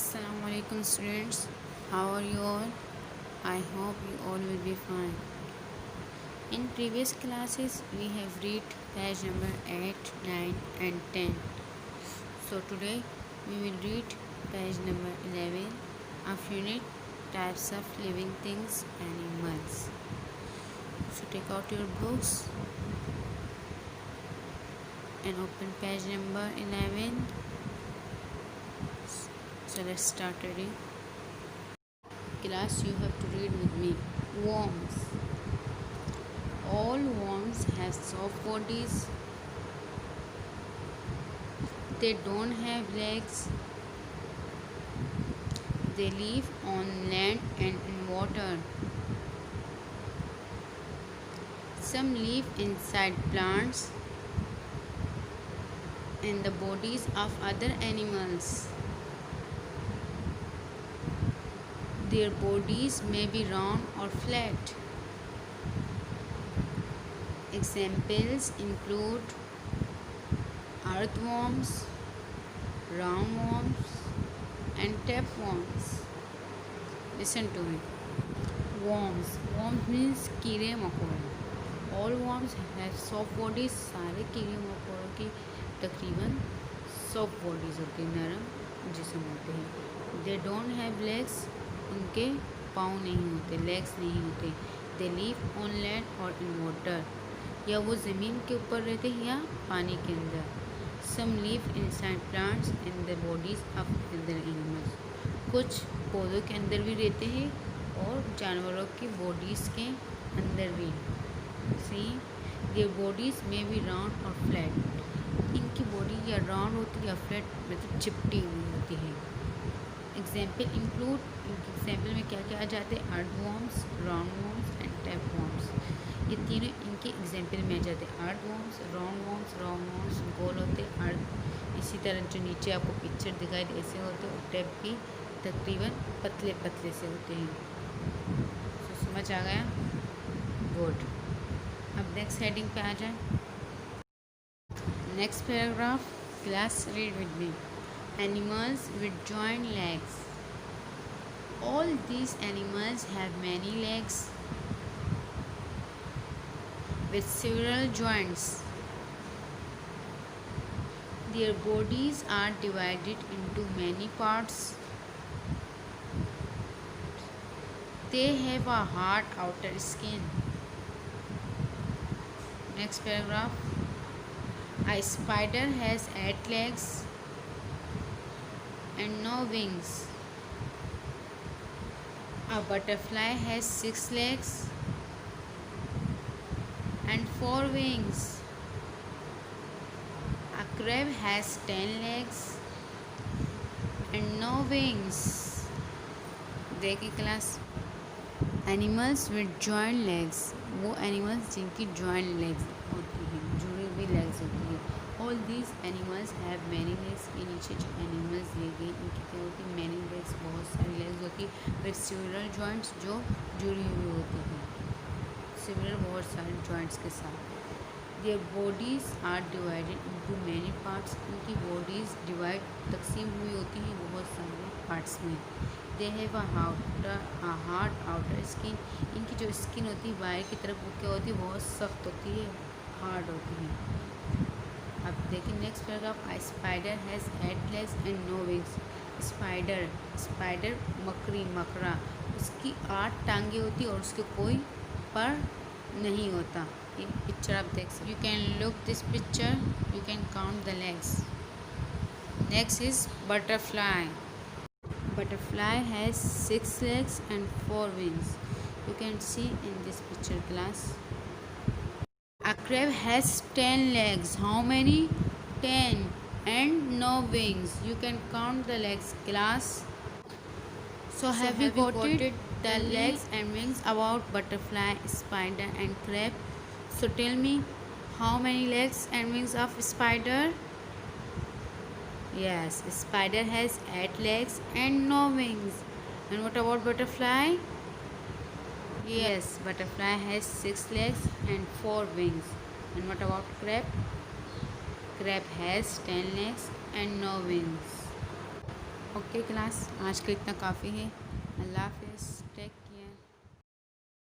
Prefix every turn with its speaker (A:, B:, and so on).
A: Assalamu alaikum students. How are you all? I hope you all will be fine. In previous classes we have read page number 8, 9 and 10. So today we will read page number 11 of unit types of living things animals. So take out your books and open page number 11. So let's start reading. Class, you have to read with me. Worms. All worms have soft bodies. They don't have legs. They live on land and in water. Some live inside plants and the bodies of other animals. Their bodies may be round or flat. Examples include earthworms, roundworms, and tapeworms. Listen to me. Worms. Worms means कीड़े मकोड़े. All worms have soft bodies. सारे कीड़े मकोड़ों की तकरीबन soft bodies होती हैं, नरम जिस्म होते हैं. They don't have legs. उनके पाँव नहीं होते, legs नहीं होते. They live on land or in water. या वो ज़मीन के ऊपर रहते हैं या पानी के अंदर. Some live inside plants and the bodies of other animals. कुछ पौधों के अंदर भी रहते हैं और जानवरों की बॉडीज़ के अंदर भी. See, their bodies may be round or flat. इनकी बॉडी या राउंड होती है या फ्लैट मतलब चिपटी हुई होती है. एग्जाम्पल इंक्लूड, एग्जाम्पल में क्या क्या आ जाते हैं? Earthworms, roundworms and tapeworms. ये तीनों इनके एग्जाम्पल में आ जाते हैं. अर्थवर्म्स, राउंडवर्म्स गोल होते हैं. अर्थ इसी तरह जो नीचे आपको पिक्चर दिखाई दे ऐसे होते हैं. और टैप भी तकरीबन पतले पतले से होते हैं. तो समझ आ गया? गुड. अब नेक्स्ट हेडिंग पे आ जाए. Next paragraph. Class, read with me. Animals with joint legs. All these animals have many legs with several joints. Their bodies are divided into many parts. They have a hard outer skin. Next paragraph. A spider has 8 legs and no wings. A butterfly has 6 legs and 4 wings. A crab has 10 legs and no wings. देखिए class, animals with joint legs, वो animals जिनकी joint legs होती हैं, जुड़ी हुई legs होती हैं. All these animals have many legs. के नीचे जो एनिमल्स दिए गए इनकी क्या होती है? मैनी लेग्स, बहुत सारी लेग्स होती है. विद सिमिलर जॉइंट्स, जो जुड़ी हुई होती हैं. सिमिलर बहुत सारे जॉइंट्स के साथ. Their bodies are divided into many parts. इनकी बॉडीज़ डिवाइड तकसीम हुई होती हैं बहुत सारे पार्ट्स में. They have a hard outer skin. इनकी जो स्किन होती है बाहर की तरफ वो क्या होती है? बहुत सख्त होती है, हार्ड होती है. अब देखिए next paragraph. A spider has 8 legs and no wings. Spider मकड़ी, मकड़ा, उसकी 8 टांगे होती और उसके कोई पर नहीं होता. ये पिक्चर आप देख सकते. You can look this picture, you can count the legs. Next is butterfly. Butterfly has 6 legs and 4 wings. You can see in this picture, class. A crab has 10 legs. How many? 10. And no wings. You can count the legs, class. So have you got it? The legs and wings about butterfly, spider and crab. So tell me, how many legs and wings of spider? Yes, spider has 8 legs and no wings. And what about butterfly? Yes, butterfly has 6 legs and 4 wings. And what about crab? Crab has 10 legs and no wings. Okay class, आज के इतना काफ़ी है।